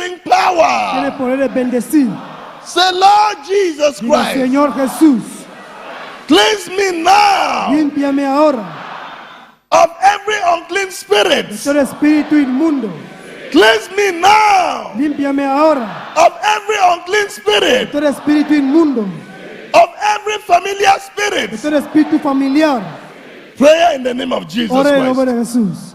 blessing power. Tiene poder de bendecir. Say, Lord Jesus Diga, Christ, Señor Jesús, cleanse me now límpiame ahora of every unclean spirit. de todo espíritu inmundo. Cleanse me now Límpiame ahora of every unclean de spirit, todo espíritu inmundo, of every familiar de spirit. todo espíritu familiar. Prayer in the name of Jesus Ora en el nombre Christ. de Jesús.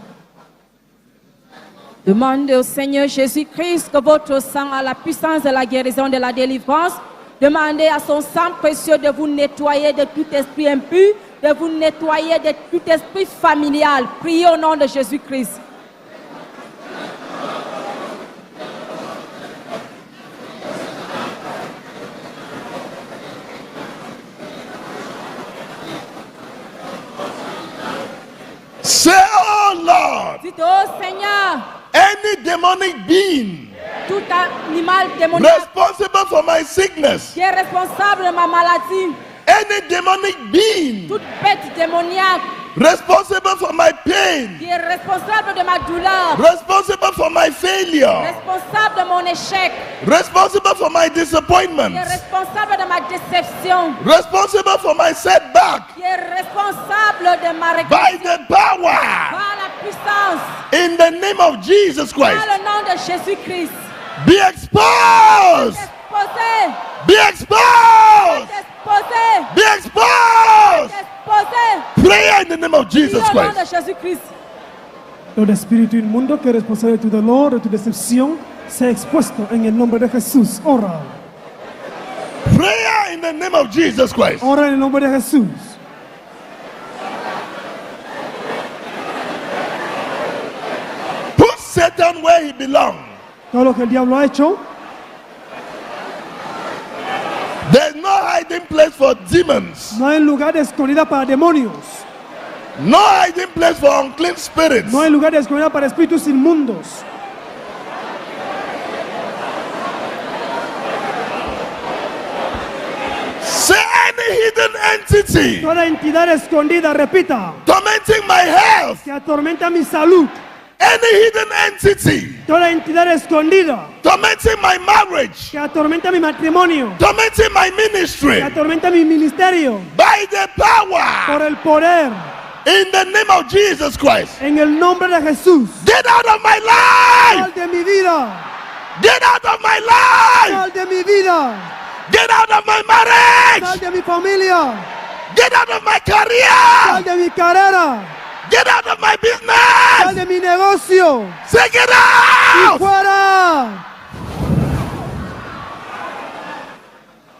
Demandez au Seigneur Jésus-Christ que votre sang a la puissance de la guérison, de la délivrance. Demandez à son sang précieux de vous nettoyer de tout esprit impur, de vous nettoyer de tout esprit familial. Priez au nom de Jésus-Christ. Say, oh Lord, Dites au Seigneur, any demonic being tout animal démoniaque responsible for my sickness, qui est responsable de ma maladie, any demonic being toute bête démoniaque responsible for my pain, qui est responsable de ma douleur, responsible for my failure, responsable de mon échec, responsible for my qui est disappointment, responsable de ma déception, responsible for my setback, qui est responsable de ma by régression, the power par la puissance, in the name of Jesus par Christ, le nom de Jésus-Christ. be exposed, Exposé, be exposed, exposé, be exposed. exposé. Prayer in the name of Jesus Au nom de Christ. Jésus-Christ. Todo espíritu inmundo que es responsable de tu dolor, de tu decepción, sea expuesto en el nombre de Jesús. Ora. Prayer in the name of Jesus Christ. Ora en el nombre de Jesús. Put Satan where he belongs. Todo lo que el diablo ha hecho, There's no hiding place for demons, no hay lugar de escondida para demonios. no hiding place for unclean spirits. No hay lugar de escondida para espíritus inmundos. Say any hidden entity Toda entidad escondida, repita, tormenting my health, que atormenta mi salud. any hidden entity Toda entidad escondida tormenting my marriage, que atormenta mi matrimonio, tormenting my que ministry, atormenta mi ministerio, by the power por el poder, in the name of Jesus Christ. en el nombre de Jesús. Get out of my life! Sal de mi vida, Get out of my life! sal de mi vida, Get out of my sal marriage! de mi familia, Get out of my sal career! de mi carrera, Get out of my sal business! de mi negocio, Say get y out! fuera.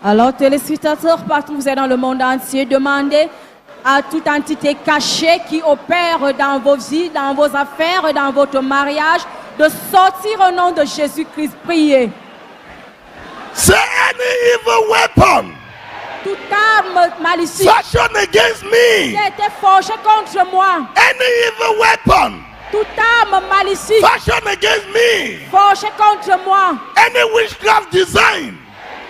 Alors, téléspectateurs, partout où vous êtes dans le monde entier, demandez à toute entité cachée qui opère dans vos vies, dans vos affaires, dans votre mariage, de sortir au nom de Jésus-Christ. Priez. Say any evil weapon Toute arme malicieuse fashioned against qui me, a été forgée contre moi, any evil weapon toute arme malicieuse fashioned against me, forgée contre moi, any witchcraft design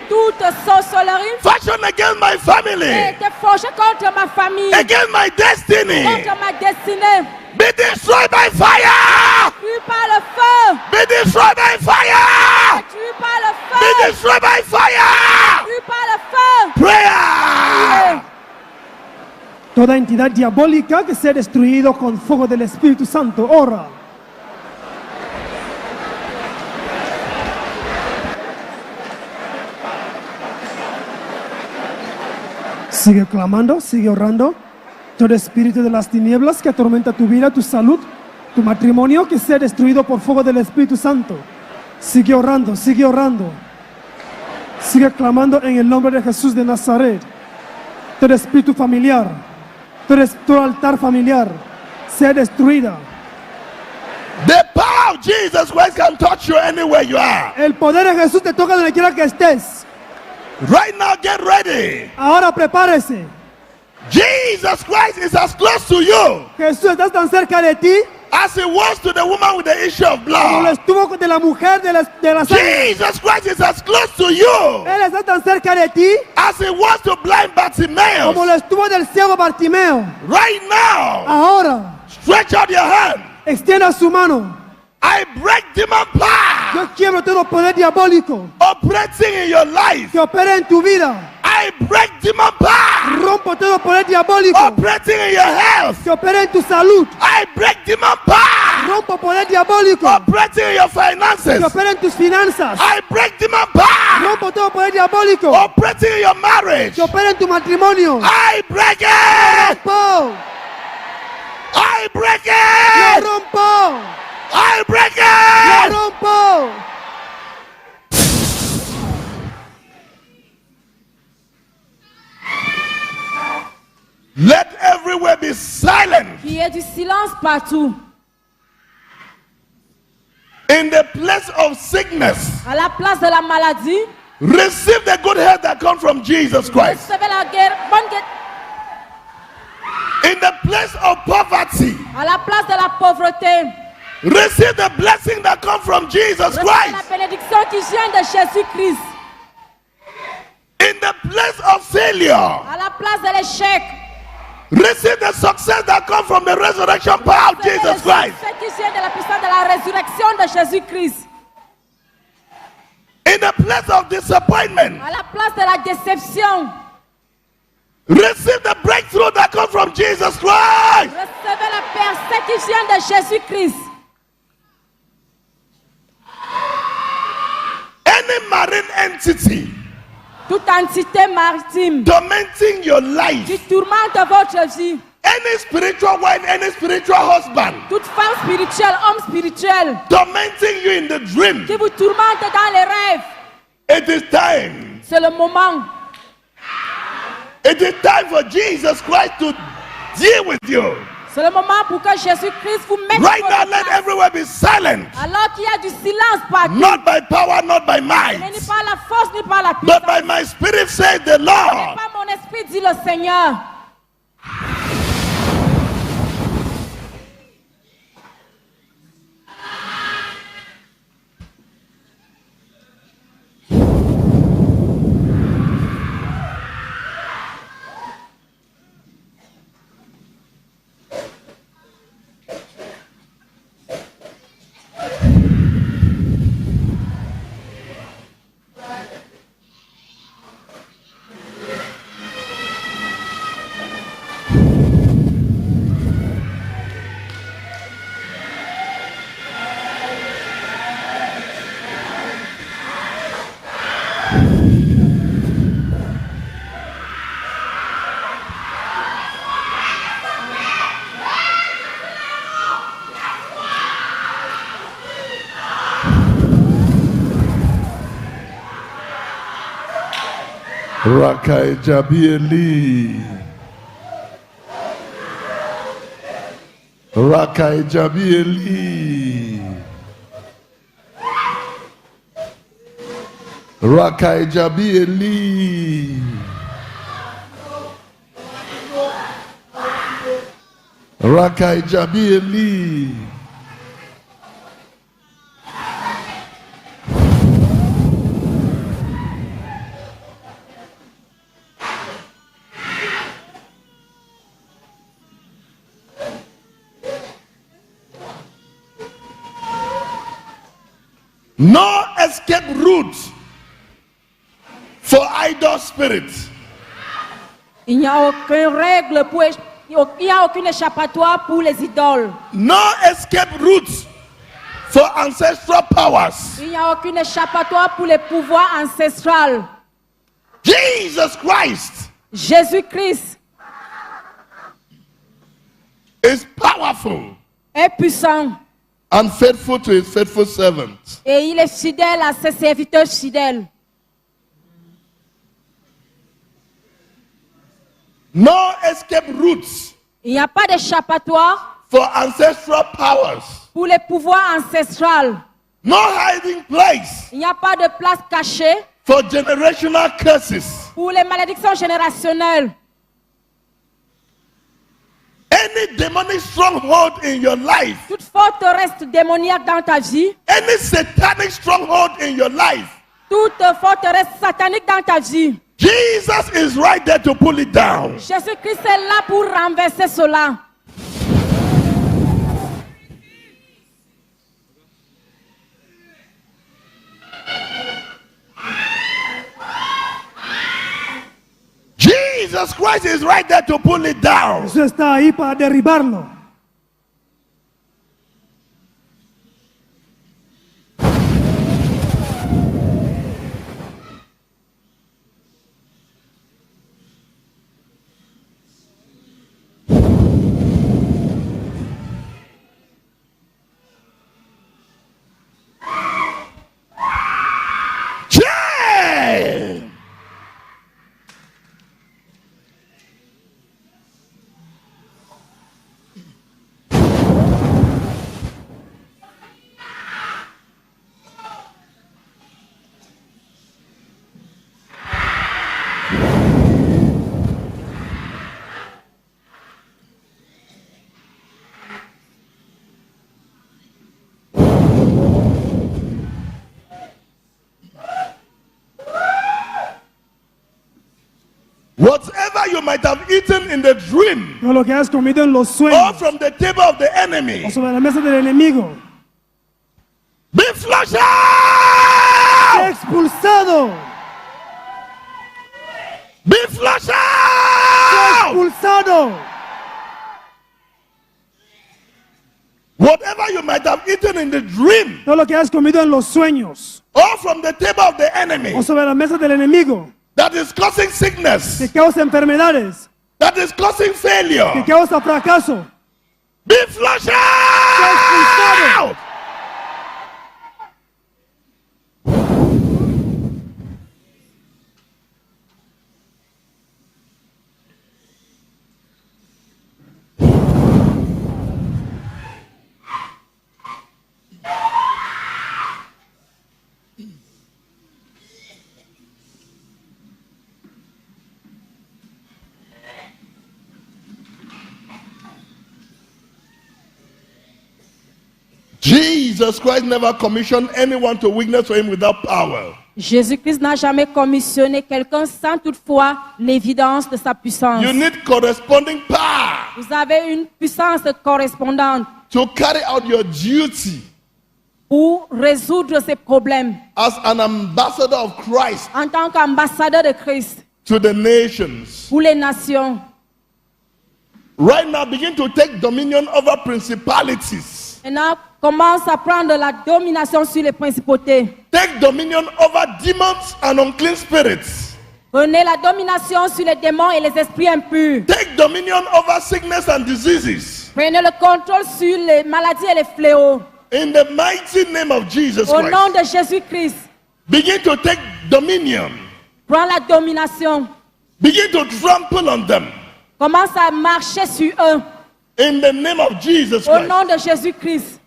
toute sorcellerie fashioned against my qui a family, été forgée contre ma famille, against my destiny, contre ma destinée. be destroyed by fire! Tue par le feu, Be destroyed by fire! tue par le Be feu, destroyed by fire! tue par le feu. Prayer! Toda entidad diabólica que sea destruido con fuego del Espíritu Santo, ora. Sigue clamando, sigue orando. Todo espíritu de las tinieblas que atormenta tu vida, tu salud, tu matrimonio, que sea destruido por fuego del Espíritu Santo. Sigue orando, sigue orando. Sigue clamando en el nombre de Jesús de Nazaret. Todo espíritu familiar, todo altar familiar, sea destruida. The power of Jesus Christ can touch you anywhere you are. El poder de Jesús te toca donde quiera que estés. Right now, get ready. Ahora prepárese. Jesus Christ is as close to you Jesús está tan cerca de ti as he was to the woman with the issue of como lo blood. estuvo de la mujer de la sangre. Jesus Christ is as close to you Él está tan cerca de ti as he was to blind Bartimaeus. como lo estuvo del ciego Bartimeo. Right now, Ahora stretch out your hand. extienda su mano. I break demon power Yo quiebro todo poder diabólico operating in your life. que opera en tu vida. I break demon power Rompo todo poder diabólico operating in your health. que opera en tu salud. I break demon power Rompo poder diabólico operating in your finances. que opera en tus finanzas. I break demon power Rompo todo poder diabólico operating in your marriage. que opera en tu matrimonio. I break it. Rompo, I break lo it. rompo, I break lo it. rompo. Let everywhere be silent. Qu'il y ait du silence partout. In the place of sickness, À la place de la maladie, receive the good health that comes from Jesus Christ. recevez la guerre, bonne guerre. In the place of poverty, À la place de la pauvreté, receive the blessing that comes from Jesus recevez la Christ. bénédiction qui vient de Jésus-Christ. In the place of failure, À la place de l'échec, receive the success that comes from the resurrection power of recevez le Jesus Christ. succès qui vient de la puissance de la résurrection de Jésus-Christ. In the place of disappointment, À la place de la déception, receive the breakthrough that comes from Jesus Christ. recevez la percée qui vient de Jésus-Christ. Any marine entity Toute entité maritime tormenting your qui life, tourmente votre vie, any spiritual wife, any spiritual husband toute femme spirituelle, homme spirituel, tormenting you in the dream, qui vous tourmente dans les rêves, it is time. c'est le moment. It is time for Jesus Christ to deal with you. C'est le moment pour que Jésus-Christ vous mette Right sur now, votre let place. everywhere be silent. Alors qu'il y a du silence partout, Not by power, not by ce might, n'est pas la force ni par la but puissance, by my spirit, says the ce n'est Lord. pas mon esprit, dit le Seigneur. Rakai Jabieli. Rakai Jabieli. Rakai Jabieli. Rakai Jabieli. No escape route for idol spirits. Il n'y a aucune règle pour il n'y a aucun échappatoire pour les idoles. No escape route for ancestral powers. Il n'y a aucun échappatoire pour les pouvoirs ancestraux. Jesus Christ Jésus-Christ is powerful est puissant and faithful to his faithful servants. et il est fidèle à ses serviteurs fidèles. No escape routes Il n'y a pas d'échappatoire for ancestral powers. pour les pouvoirs ancestraux. No hiding place Il n'y a pas de place cachée for generational curses. pour les malédictions générationnelles. Any demonic stronghold in your life, Toute forteresse démoniaque dans ta vie, any satanic stronghold in your life, toute forteresse satanique dans ta vie, Jesus is right there to pull it down. Jésus-Christ est là pour renverser cela. Jesus Christ is right there to pull it down. Jesús está ahí para derribarlo. Yeah. Whatever you might have eaten in the dream Todo lo que has comido en los or sueños from the table of the enemy, o sobre la mesa del enemigo. be flushed out! Expulsado. Be flushed out! Expulsado. Whatever you might have eaten in the dream Todo lo que has comido en los sueños or from the table of the enemy o sobre la mesa del enemigo that is causing sickness, que causa enfermedades, that is causing que failure, causa fracaso. be flushed out! Jesus Christ never commissioned anyone to witness for him without power. Jésus-Christ n'a jamais commissionné quelqu'un sans toutefois l'évidence de sa puissance. You need corresponding power Vous avez une puissance correspondante to carry out your duty pour résoudre ces problèmes as an ambassador of Christ en tant qu'ambassadeur de Christ to the nations. pour les nations. Right now, begin to take dominion over principalities. Maintenant, commence à prendre la domination sur les principautés. Take dominion over demons and unclean spirits. Prenez la domination sur les démons et les esprits impurs. Take dominion over sickness and diseases. Prenez le contrôle sur les maladies et les fléaux. In the mighty name of Jesus Au nom Christ. de Jésus-Christ, Begin to take dominion. prends la domination. Begin to trample on them. Commence à marcher sur eux. In the name of Jesus Au Christ. nom de Jésus-Christ.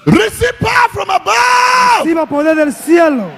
Receive power from above. Reciba poder del cielo.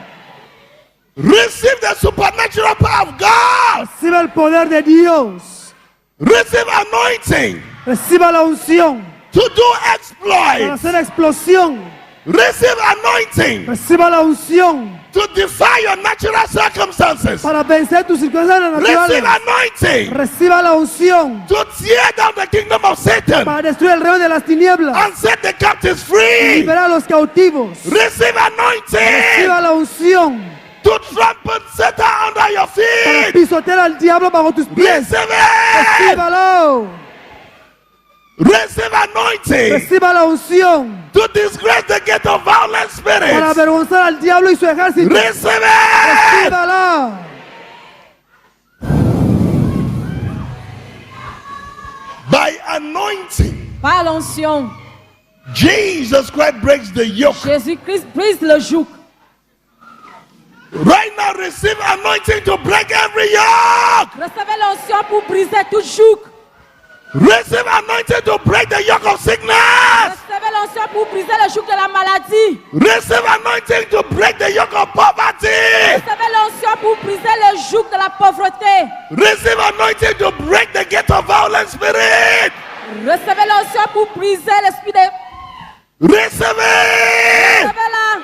Receive the supernatural power of God. Reciba el poder de Dios. Receive anointing Reciba la unción to do para exploits. hacer explosión. Receive anointing Reciba la unción to defy your natural circumstances. para vencer tus circunstancias Receive naturales. anointing Reciba la unción to tear down the kingdom of Satan para destruir el reino de las tinieblas and set the captives y free. liberar a los cautivos. Receive anointing Reciba la unción to trample Satan under your para feet. pisotear al diablo bajo tus pies. Receive it. Recíbalo. Receive anointing Reciba la unción to disgrace the gate of violent para spirits. avergonzar al diablo y su ejército. Receive it. Recíbala. By anointing, Par l'onction, Jesus Christ breaks the yoke. Jésus-Christ brise le joug. Right now, receive anointing to break every yoke. Recevez l'onction pour briser tout joug. Receive anointing to break the yoke of sickness. Recevez l'onction pour briser le joug de la maladie. Receive anointing to break the yoke of poverty. Recevez l'onction pour briser le joug de la pauvreté. Receive anointing to break the gate of violent spirit. Recevez l'onction pour briser l'esprit de... Receive it. Recevez-la.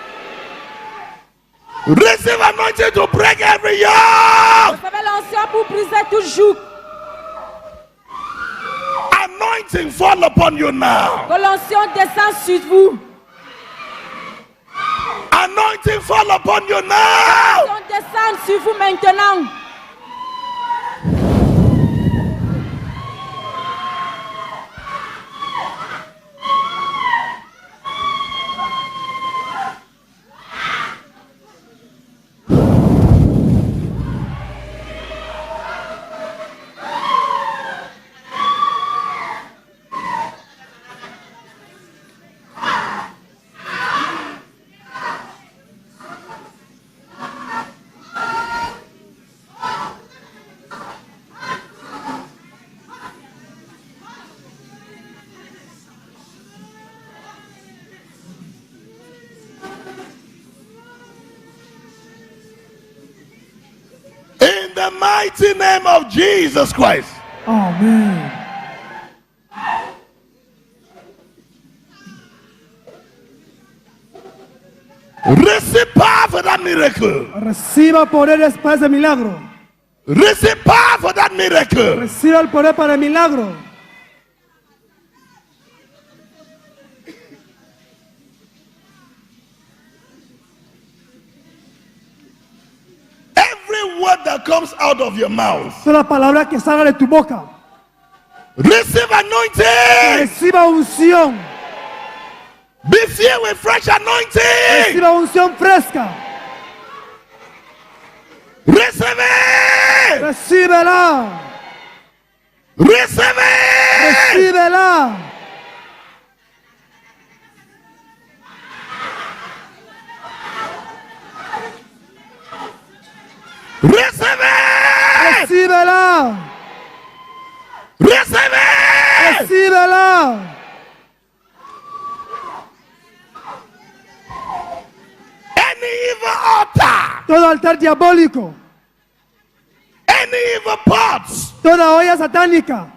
Receive anointing to break every yoke. Recevez l'onction pour briser tout joug. Anointing fall upon you now. Que l'onction descend sur vous. Anointing fall upon you now. On descend sur vous maintenant. In the mighty name of Jesus Christ. Amen. Receive power for that miracle. Reciba poder después del milagro. Receive power for that miracle. Reciba el poder para el milagro. Every word that comes out of your mouth, Toda palabra que salga de tu boca. receive anointing. Reciba unción. Be filled with fresh anointing. Reciba unción fresca. Receive it. Recíbela. Receive it. Recíbela. Receive it. Recíbela. Receive it. Recíbela. Any evil altar, Todo altar diabólico. any evil pots Toda olla satánica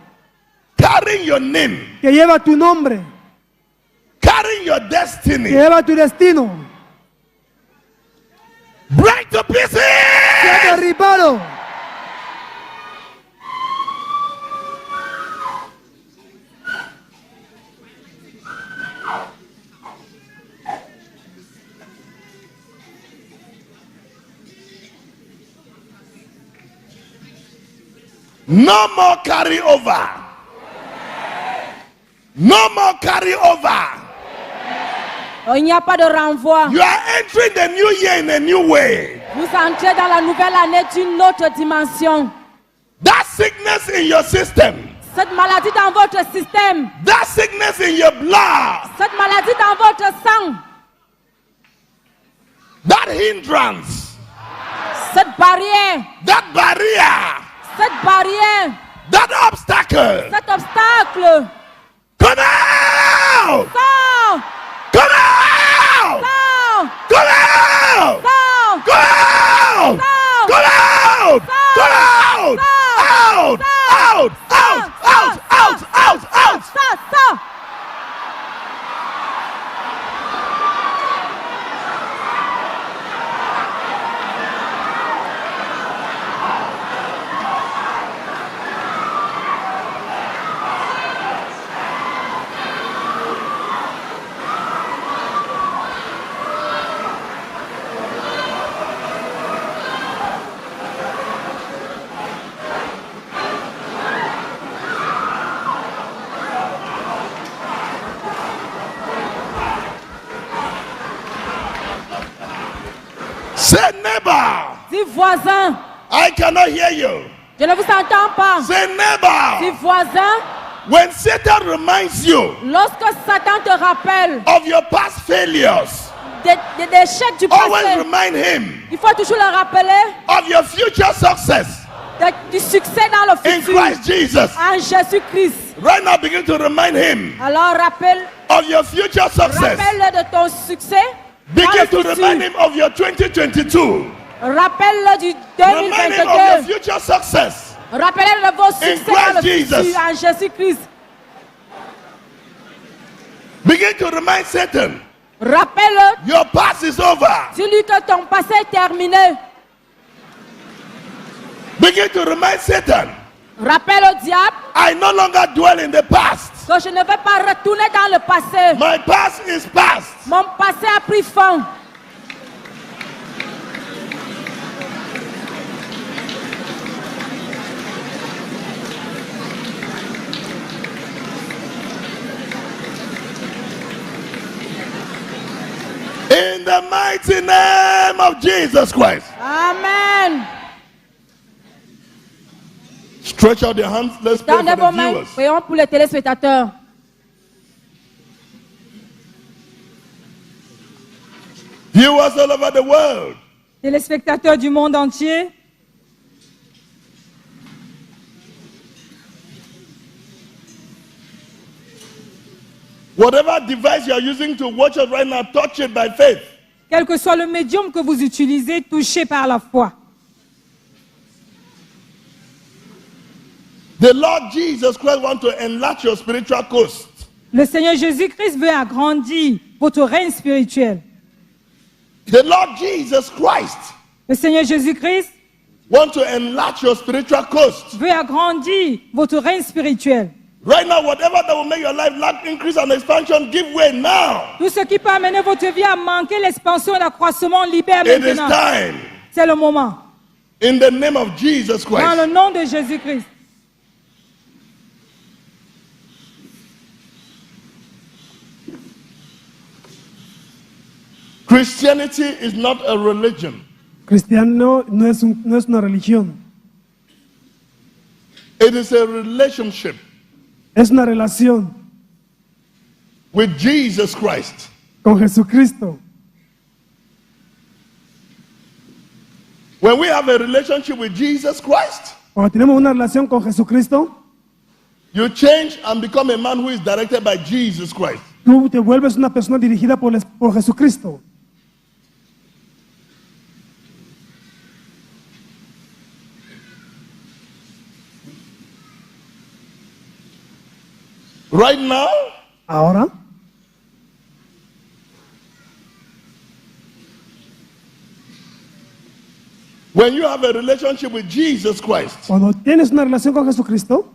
carrying your name, que lleva tu nombre. carrying your Que destiny, lleva tu destino. break to Sea pieces. derribado. No more carry over. No more carry over. Il n'y a pas de renvoi. You are entering the new year in a new way. Vous entrez dans la nouvelle année d'une autre dimension. That sickness in your system, Cette maladie dans votre système, that sickness in your blood, cette maladie dans votre sang, that hindrance, cette barrière, that barrier, cette barrière, that obstacle, cet obstacle, come out! sors, Come out! sors, Come out! sors, Come out! Come out! Come out! Out! Out! Out! Out! Out! Out! Out! sors, sors. Say neighbor, Dis voisin, I cannot hear you. je ne vous entends pas. Say Dis neighbor, voisin, when Satan reminds you lorsque Satan te rappelle of your past failures, des échecs du always passé, remind him il faut toujours le rappeler of your future success du succès dans le in futur Christ Jesus. en Jésus-Christ. Right now, begin to remind him Alors rappelle, of your future success. rappelle-le de ton succès dans Begin le to remind futur. him of your 2022. Rappelle-le du Remind him of your 2022. future success. Rappelle-le de vos succès Christ dans le Jesus. futur en Jésus-Christ. Begin to remind Satan, Rappelle-le, your past is over. dis-lui que ton passé est terminé. Begin to remind Satan, Rappelle au diable I no longer dwell in the past. que je ne vais pas retourner dans le passé. My past is past. Mon passé a pris fin. the mighty name of Jesus Christ. Amen. Stretch out your hands. Let's pray Tendez for vos the mains. viewers. Prions pour les téléspectateurs. Viewers all over the world. Téléspectateurs du monde entier, Whatever device you are using to watch us right now, touch it by faith. quel que soit le médium que vous utilisez, touchez par la foi. The Lord Jesus Christ wants to enlarge your spiritual coast. Le Seigneur Jésus-Christ veut agrandir votre règne spirituel. The Lord Jesus Christ Le Seigneur Jésus-Christ wants to enlarge your spiritual coast. veut agrandir votre règne spirituel. Right now, whatever that will make your life lack increase and expansion, give way now. Tout ce qui peut amener votre vie à manquer l'expansion et l'accroissement, libère It is maintenant. time. C'est le moment. In the name of Jesus Dans Christ. le nom de Jésus-Christ. Christianity is not a religion. Cristiano no es una religión, It is a relationship es una relación with Jesus Christ. con Jesucristo. When we have a relationship with Jesus Christ, Cuando tenemos una relación con Jesucristo, you change and become a man who is directed by Jesus Christ. tú te vuelves una persona dirigida por Jesucristo. Right now, Ahora, when you have a relationship with Jesus Christ, cuando tienes una relación con Jesucristo,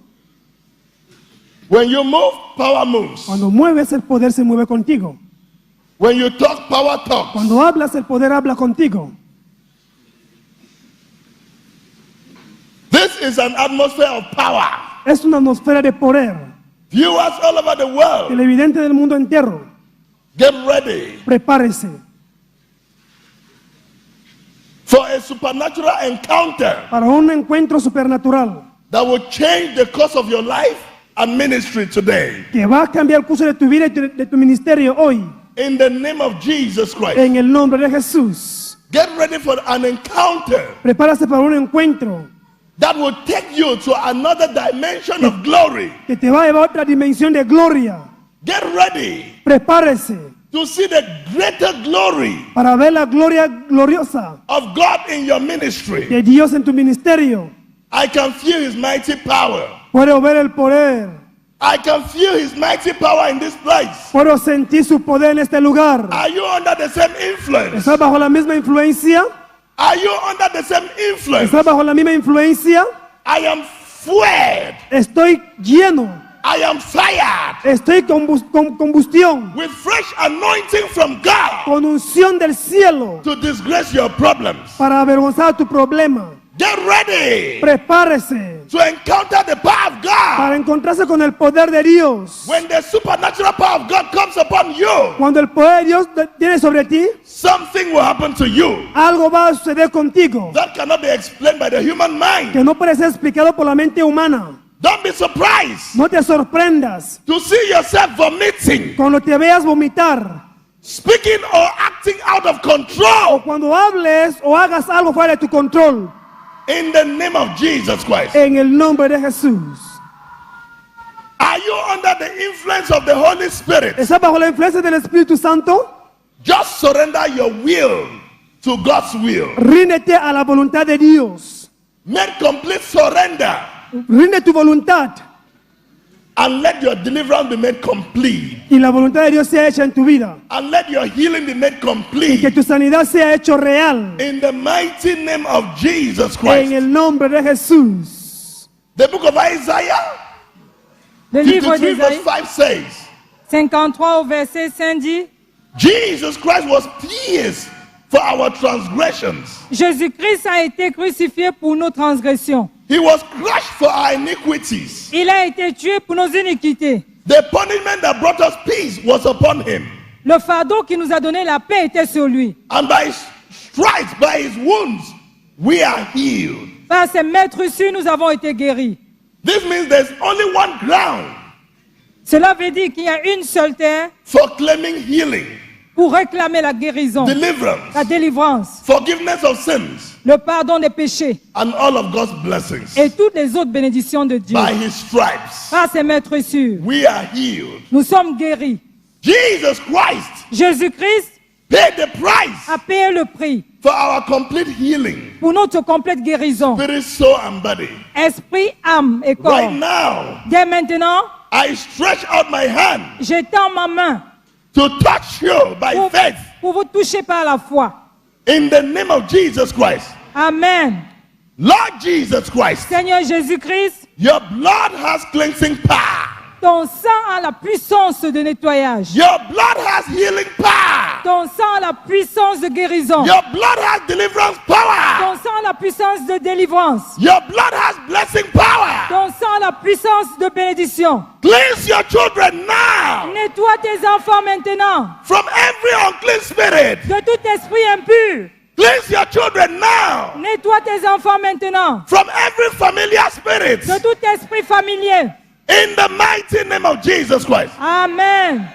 when you move, power moves. cuando mueves, el poder se mueve contigo. When you talk, power talks. Cuando hablas, el poder habla contigo. This is an atmosphere of power. Es una atmósfera de poder. Viewers all over the world, Televidente del mundo entero, get ready prepárese for a supernatural encounter para un encuentro supernatural that will change the course of your life and ministry today. que va a cambiar el curso de tu vida y de tu ministerio hoy. In the name of Jesus Christ. En el nombre de Jesús. Get ready for an encounter Prepárase para un encuentro that will take you to another dimension of glory. que te va a llevar a otra dimensión de gloria. Get ready Prepárese to see the greater glory para ver la gloria gloriosa of God in your ministry. de Dios en tu ministerio. I can feel His mighty power. Puedo ver el poder. I can feel His mighty power in this place. Puedo sentir su poder en este lugar. Are you under the same influence? ¿Estás bajo la misma influencia? Are you under the same influence? ¿Estás bajo la misma influencia? I am fueled. Estoy lleno. I am fired Estoy con combustión. with fresh anointing from God Con unción del cielo. to disgrace your problems. Para avergonzar tu problema. Get ready Prepárese to encounter the power of God. para encontrarse con el poder de Dios. When the supernatural power of God comes upon you, Cuando el poder de Dios viene sobre ti, something will happen to you algo va a suceder contigo that cannot be explained by the human mind. que no puede ser explicado por la mente humana. Don't be surprised No te sorprendas to see yourself vomiting, cuando te veas vomitar speaking or acting out of o control cuando hables o hagas algo fuera de tu control. in the name of Jesus Christ. En el nombre de Jesús. Are you under the influence of the Holy Spirit? ¿Estás bajo la influencia del Espíritu Santo? Just surrender your will to God's will. Ríndete a la voluntad de Dios. Make complete surrender Rinde tu voluntad and let your deliverance be made complete. y la voluntad de Dios sea hecha en tu vida. And let your healing be made Y que complete. tu sanidad sea hecho real. In the mighty name of Jesus En Christ. el nombre de Jesús. The book of Isaiah Le livre 53 verse d'Ésaïe 5 says, 53 au verset 5 dit, Jesus Christ was pierced for our transgressions. Jésus-Christ a été crucifié pour nos transgressions. He was crushed for our iniquities. Il a été tué pour nos iniquités. The punishment that brought us peace was upon him. Le fardeau qui nous a donné la paix était sur lui. And by his stripes, by his wounds, we are healed. Par ses meurtrissures, nous avons été guéris. This means there's only one ground Cela veut dire qu'il y a une seule terre for claiming healing, pour réclamer la guérison, deliverance, la délivrance, forgiveness of sins, le pardon des péchés and all of God's blessings. et toutes les autres bénédictions de Dieu. By his stripes, Par ses meurtrissures, we are healed. nous sommes guéris. Jesus Christ Jésus-Christ paid the price a payé le prix for our complete healing, pour notre complète guérison, spirit, soul, and body. esprit, âme et corps. Right now, Dès maintenant, I stretch out my hand j'étends ma main to touch you by faith pour vous toucher par la foi. in the name of Jesus Christ. Amen. Lord Jesus Christ, Seigneur Jésus-Christ, your blood has cleansing power. ton sang a la puissance de nettoyage. Your blood has healing power. Ton sang a la puissance de guérison. Your blood has deliverance power. Ton sang a la puissance de délivrance. Your blood has blessing power. Ton sang a la puissance de bénédiction. Cleanse your children now Nettoie tes enfants maintenant from every unclean spirit. de tout esprit impur. Cleanse your children now Nettoie tes enfants maintenant from every familiar spirit. de tout esprit familier. In the mighty name of Jesus Christ. Amen.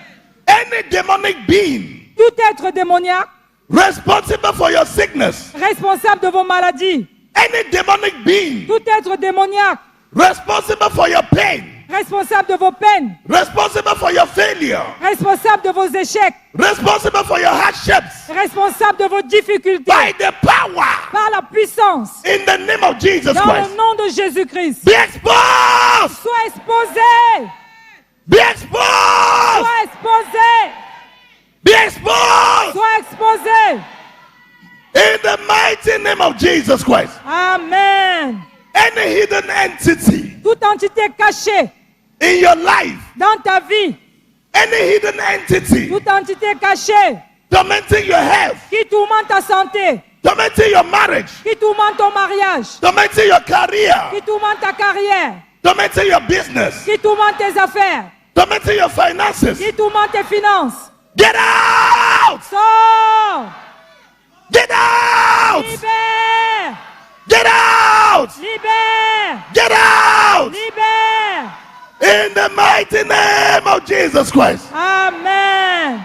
Any demonic being Tout être démoniaque, responsible for your sickness, responsable de vos maladies. any demonic being Tout être démoniaque, responsible for your pain, responsable de vos peines. responsible for your failure, Responsable de vos échecs. responsible for your hardships, Responsable de vos difficultés. by the power Par la puissance. in the name of Jesus Dans Christ. le nom de Jésus-Christ. Be exposed! Sois exposé. Be exposed! Sois exposé. Be exposed! Sois exposé. In the mighty name of Jesus Christ. Amen. Any hidden entity Toute entité cachée in your life, dans ta vie. any hidden entity Toute entité cachée tormenting your health, qui tourmente ta santé. tormenting your marriage, Qui tourmente ton mariage. tormenting your career, Qui tourmente ta carrière. tormenting your business, Qui tourmente tes affaires. tormenting your finances. Qui tourmente tes finances. Get out! Sors. Get out! Libère. Get out! Libère. Get out! Libère. In the mighty name of Jesus Christ. Amen.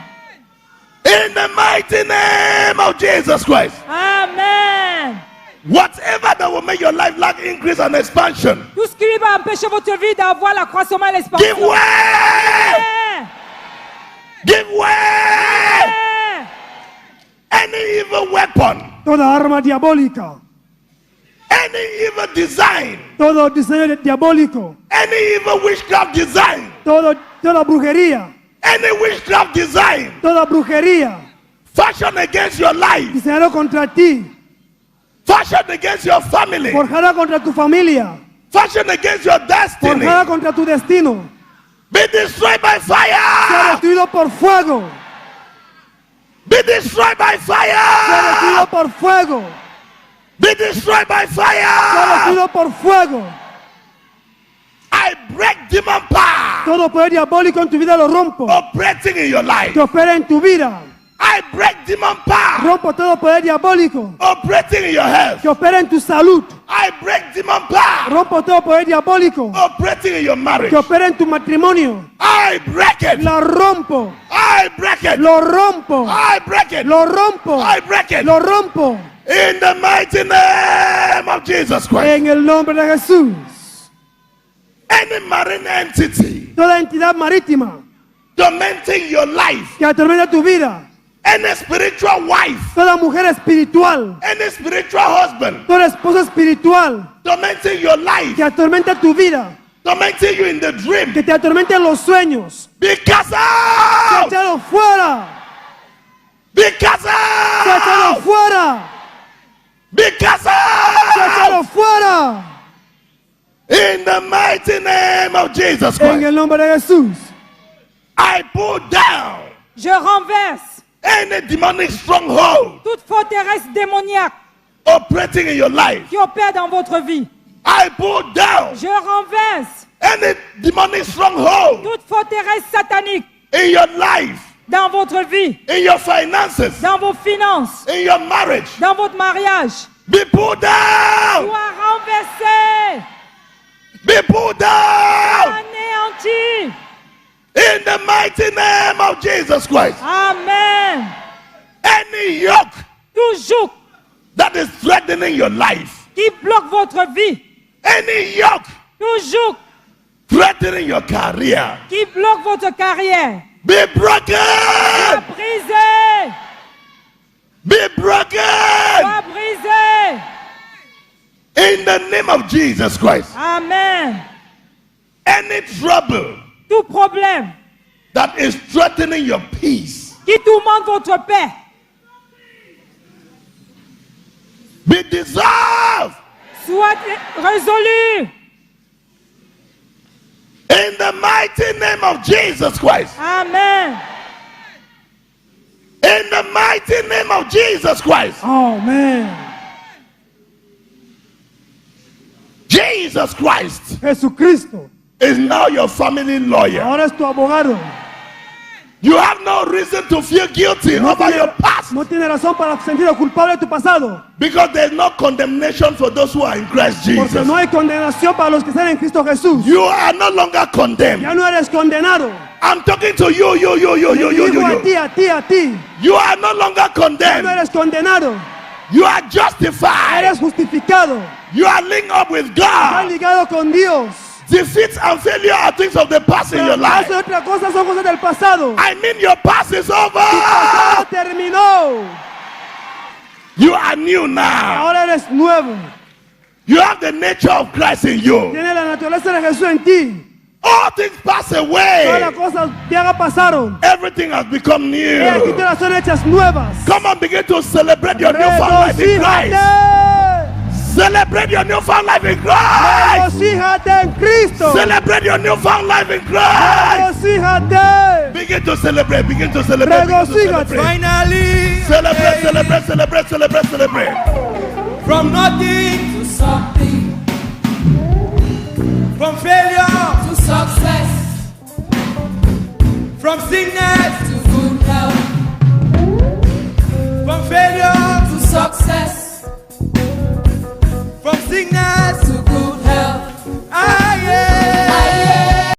In the mighty name of Jesus Christ. Amen. Whatever that will make your life lack increase and expansion, Tout ce qui va empêcher votre vie d'avoir l'accroissement et give l'expansion. way! Libère. Give way! Libère. Any evil weapon, Toda arma diabólica, any evil design, todo diseño diabólico, any evil witchcraft design, toda brujería, any witchcraft design toda brujería fashioned against your life, diseñado contra ti, fashioned against your family, forjada contra tu familia, fashioned against your destiny, forjada contra tu destino, be destroyed by sea fire! destruido por fuego, Be destroyed by sea fire! destruido por fuego, Be destroyed by sea fire! destruido por fuego. I break demon power Todo poder diabólico en tu vida lo rompo, operating in your life. que opera en tu vida. I break demon power Rompo todo poder diabólico operating in your health. que opera en tu salud. I break demon power Rompo todo poder diabólico operating in your marriage. que opera en tu matrimonio. I break it. La rompo, I break it. lo rompo, I break it. lo rompo, I break it. lo rompo. In the mighty name of Jesus Christ. En el nombre de Jesús. Any marine entity Toda entidad marítima tormenting your life, que atormenta tu vida. any spiritual wife, Toda mujer espiritual, any spiritual husband toda esposa espiritual tormenting your life, que atormenta tu vida, tormenting you in the dream, que te atormenta en los sueños. be cast out! Échalo fuera, Be cast échalo out! fuera, Be cast out! échalo fuera. In the mighty name of Jesus En Christ, el nombre de Jesús. I pull down Je renverse any demonic stronghold toute forteresse démoniaque operating in your life. qui opère dans votre vie. I pull down Je renverse any demonic stronghold toute forteresse satanique in your life. dans votre vie, in your finances, dans vos finances, in your marriage, dans votre mariage, be pulled down. soit renversé, Be pulled down. anéanti. In the mighty name of Jesus Christ. Amen. Any yoke Toujours that is threatening your life, qui bloque votre vie, any yoke toujours threatening your career, qui bloque votre carrière, be broken. soit brisé, Be broken. soit brisé. In the name of Jesus Christ. Amen. Any trouble Tout problème that is threatening your peace, qui tourmente votre paix, be dissolved. soit résolu. In the mighty name of Jesus Christ. Amen. In the mighty name of Jesus Christ. Amén. Jesus Christ Jesucristo, is now your family lawyer. ahora es tu abogado. You have no reason to feel guilty over your past, no tiene razón para sentir culpable de tu pasado. because there's no condemnation for those who are in Christ Porque Jesus. no hay condenación para los que están en Cristo Jesús. You are no longer condemned. Ya no eres condenado. I'm talking to you. Te digo a ti. You are no longer Ya no condemned. eres condenado. You are justified. Eres justificado. You are linked up with Estás God. ligado con Dios. Defeat and failure are things of the past in your life. Eso otra cosa son cosas del pasado. I mean, your past is over. Pasado terminó. You are new now. Ahora eres nuevo. You have the nature of Christ in you. Tienes la naturaleza de Jesús en ti. All things pass Todas las away. cosas viejas pasaron. Everything has become Y new. aquí todas son hechas nuevas. Come on, begin to celebrate your newfound life in Christ. Regocíjate. Celebrate your newfound life in Christ. Regocíjate en Cristo. Celebrate your newfound life in Christ. Regocíjate. Begin to celebrate. Begin to celebrate. Begin to Regocíjate. celebrate. Finally, Celebrate, celebrate, celebrate, celebrate, celebrate. from nothing to something, from failure, to success, from sickness, to good health, from failure, to success, from sickness,